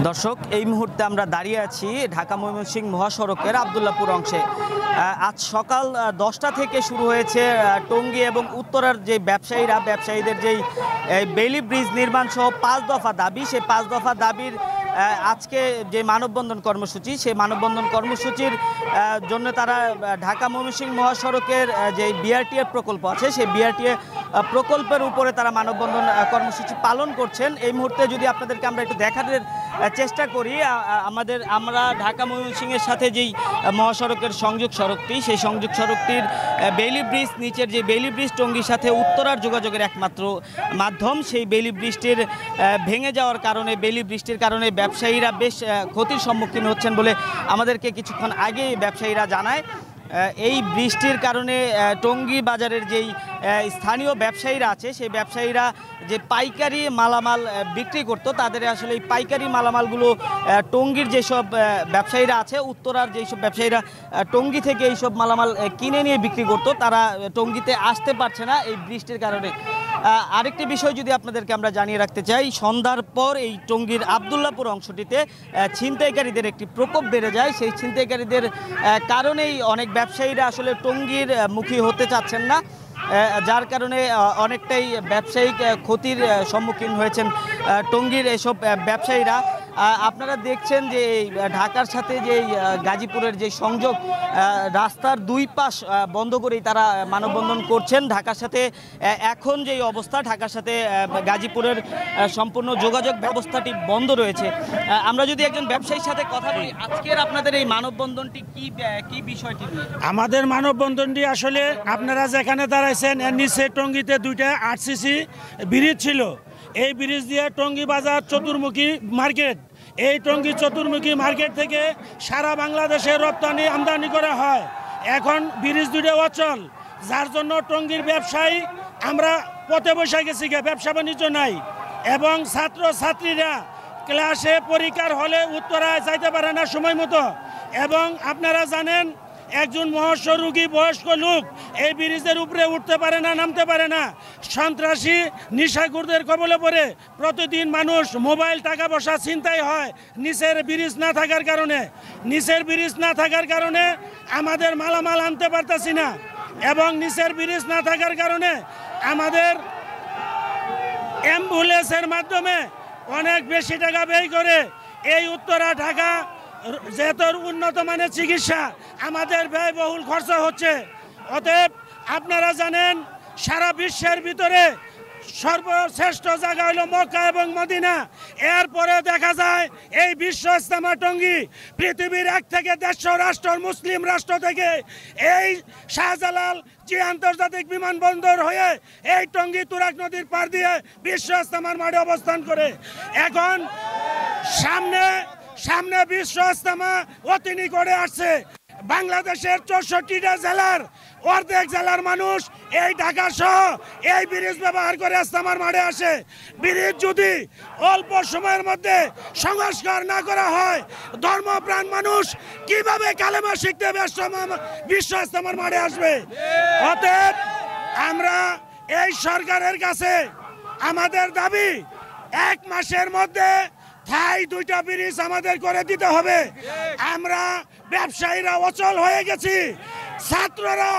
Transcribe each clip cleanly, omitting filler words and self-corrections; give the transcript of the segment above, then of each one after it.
দর্শক, এই মুহূর্তে আমরা দাঁড়িয়ে আছি ঢাকা ময়মনসিংহ মহাসড়কের আবদুল্লাপুর অংশে। আজ সকাল 10টা থেকে শুরু হয়েছে টঙ্গী এবং উত্তরার যে ব্যবসায়ীদের যেই বেইলি ব্রিজ নির্মাণ সহ 5 দফা দাবি, সেই 5 দফা দাবির আজকে যে মানববন্ধন কর্মসূচি, সেই মানববন্ধন কর্মসূচির জন্য তারা ঢাকা ময়মনসিংহ মহাসড়কের যে বিআরটিএ প্রকল্প আছে, সেই বিআরটিএ প্রকল্পের উপরে তারা মানববন্ধন কর্মসূচি পালন করছেন। এই মুহূর্তে যদি আপনাদেরকে আমরা একটু দেখানোর চেষ্টা করি, আমরা ঢাকা ময়মনসিংহের সাথে যেই মহাসড়কের সংযোগ সড়কটি, সেই সংযোগ সড়কটির বেইলি ব্রিজ, নিচের যে বেইলি ব্রিজ টঙ্গীর সাথে উত্তরার যোগাযোগের একমাত্র মাধ্যম, সেই বেইলি ব্রিজটির ভেঙে যাওয়ার কারণে, বেইলি ব্রিজটির কারণে ব্যবসায়ীরা বেশ ক্ষতির সম্মুখীন হচ্ছেন বলে আমাদেরকে কিছুক্ষণ আগে ব্যবসায়ীরা জানায়। এই বৃষ্টির কারণে টঙ্গী বাজারের যেই স্থানীয় ব্যবসায়ীরা আছে, সেই ব্যবসায়ীরা যে পাইকারি মালামাল বিক্রি করতো, তাদের আসলে এই পাইকারি মালামালগুলো টঙ্গীর যেসব ব্যবসায়ীরা আছে, উত্তরার যেসব ব্যবসায়ীরা টঙ্গী থেকে এইসব মালামাল কিনে নিয়ে বিক্রি করতো, তারা টঙ্গীতে আসতে পারছে না এই বৃষ্টির কারণে। আরেকটি বিষয় যদি আপনাদেরকে আমরা জানিয়ে রাখতে চাই, সন্ধ্যার পর এই টঙ্গীর আবদুল্লাপুর অংশটিতে ছিনতাইকারীদের একটি প্রকোপ বেড়ে যায়। সেই ছিনতাইকারীদের কারণেই অনেক ব্যবসায়ীরা আসলে টঙ্গীর মুখী হতে চাচ্ছেন না, যার কারণে অনেকটাই ব্যবসায়িক ক্ষতির সম্মুখীন হয়েছেন টঙ্গীর এসব ব্যবসায়ীরা। আপনারা দেখছেন যে এই ঢাকার সাথে যে গাজীপুরের যে সংযোগ, রাস্তার দুই পাশ বন্ধ করেই তারা মানববন্ধন করছেন। ঢাকার সাথে এখন যেই অবস্থা, ঢাকার সাথে গাজীপুরের সম্পূর্ণ যোগাযোগ ব্যবস্থাটি বন্ধ রয়েছে। আমরা যদি একজন ব্যবসায়ীর সাথে কথা বলি, আজকের আপনাদের এই মানববন্ধনটি কি বিষয়টি নিয়ে? আমাদের মানববন্ধনটি আসলে আপনারা যেখানে দাঁড়াইছেন, এর নিচে টঙ্গীতে 2টা আরসিসি ব্রিজ ছিল। এই ব্রিজ দিয়ে টঙ্গী বাজার চতুর্মুখী মার্কেট, এই টঙ্গী চতুর্মুখী মার্কেট থেকে সারা বাংলাদেশে রপ্তানি আমদানি করা হয়। এখন ব্রিজ 2টা অচল, যার জন্য টঙ্গীর ব্যবসায়ী আমরা পথে বসে গেছি, ব্যবসা বাণিজ্য নাই, এবং ছাত্র ছাত্রীরা ক্লাসে পরীক্ষার হলে উত্তরায় যাইতে পারে না সময় মতো। এবং আপনারা জানেন, একজন মহস্য রোগী বয়স্ক লোক এই ব্রিজের উপরে উঠতে পারে না, নামতে পারে না। সন্ত্রাসী নিশাখোরদের কবলে পড়ে প্রতিদিন মানুষ মোবাইল, টাকা পয়সা ছিনতাই হয় নিচের ব্রিজ না থাকার কারণে। নিচের ব্রিজ না থাকার কারণে আমাদের মালামাল আনতে পারতেছি না, এবং নিচের ব্রিজ না থাকার কারণে আমাদের অ্যাম্বুলেন্সের মাধ্যমে অনেক বেশি টাকা ব্যয় করে এই উত্তরা ঢাকা যেহেতু উন্নত মানের চিকিৎসা, আমাদের ব্যয়বহুল খরচা হচ্ছে। অতএব আপনারা জানেন, সারা বিশ্বের ভিতরে সর্বশ্রেষ্ঠ জায়গা হলো মক্কা এবং মদিনা। এরপরে দেখা যায় এই বিশ্ব ইজতেমা টঙ্গী, পৃথিবীর 1 থেকে 150 রাষ্ট্র, মুসলিম রাষ্ট্র থেকে এই শাহজালাল যে আন্তর্জাতিক বিমানবন্দর হয়ে এই টঙ্গী তুরাগ নদীর পার দিয়ে বিশ্ব ইজতেমার মাঠে অবস্থান করে। এখন সামনে বিশ্ব ইজতেমা অতি নিকটে আসছে। বাংলাদেশের 64টা জেলার অর্ধেক জেলার মানুষ এই ঢাকা সহ এই ব্রিজ ব্যবহার করে ইজতেমার মাঠে আসে। ব্রিজ যদি অল্প সময়ের মধ্যে সংস্কার না করা হয়, ধর্মপ্রাণ মানুষ কিভাবে কালেমা শিখতে বিশ্ব ইজতেমার মাঠে আসবে? অতএব আমরা এই সরকারের কাছে আমাদের দাবি, 1 মাসের মধ্যে 2টা ব্রিজ আমাদের করে দিতে হবে। আমরা ব্যবসায়ীরা অচল হয়ে গেছি, ছাত্ররা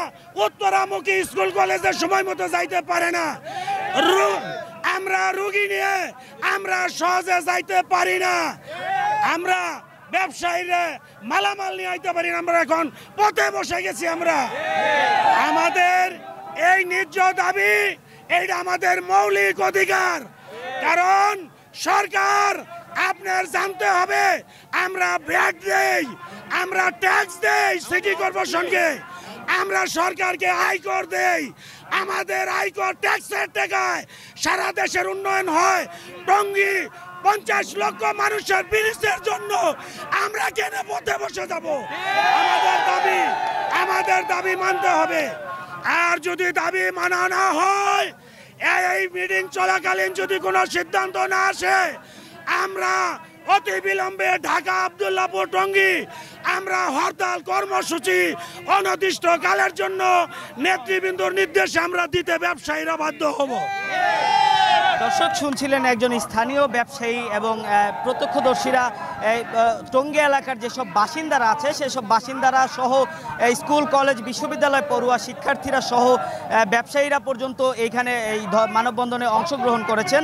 উত্তরামুখী স্কুল কলেজে সময় মতো যাইতে পারে না, আমরা রোগী নিয়ে আমরা সহজে যাইতে পারি না, আমরা ব্যবসায়ীরা মালামাল নিয়ে আইতে পারি না, আমরা এখন পথে বসে গেছি। আমাদের এই ন্যায্য দাবি, এইটা আমাদের মৌলিক অধিকার। কারণ সরকার, আপনার জানতে হবে, আমরা ভ্যাট দেই, আমরা ট্যাক্স দেই সিটি কর্পোরেশনকে, আমরা সরকারকে আয়কর দেই। আমাদের আয়কর ট্যাক্সের টাকায় সারা দেশের উন্নয়ন হয়। টঙ্গী 50 লক্ষ মানুষের ব্রিজের জন্য আমরা কেন পথে বসে যাব? আমাদের দাবি মানতে হবে। আর যদি দাবি মানা না হয়, এই মিটিং চলাকালীন যদি কোনো সিদ্ধান্ত না আসে, আমরা অতি বিলম্বে ঢাকা আবদুল্লাপুর টঙ্গী আমরা হরতাল কর্মসূচি অনির্দিষ্টকালের জন্য নেতৃবৃন্দর নির্দেশে আমরা দিতে ব্যবসায়ীরা বাধ্য হব। দর্শক শুনছিলেন একজন স্থানীয় ব্যবসায়ী এবং প্রত্যক্ষদর্শীরা টঙ্গী এলাকার যেসব বাসিন্দারা আছে সেসব বাসিন্দারা সহ স্কুল কলেজ বিশ্ববিদ্যালয় পড়ুয়া শিক্ষার্থীরা সহ ব্যবসায়ীরা পর্যন্ত এইখানে এই মানববন্ধনে অংশগ্রহণ করেছেন।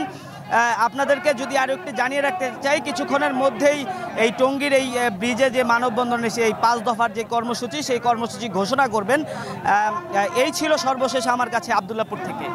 আপনাদেরকে যদি আরও একটু জানিয়ে রাখতে চাই, কিছুক্ষণের মধ্যেই এই টঙ্গীর এই ব্রিজে যে মানববন্ধনে এই 5 দফার যে কর্মসূচি সেই কর্মসূচি ঘোষণা করবেন। এই ছিল সর্বশেষ আমার কাছে আব্দুল্লাহপুর থেকে।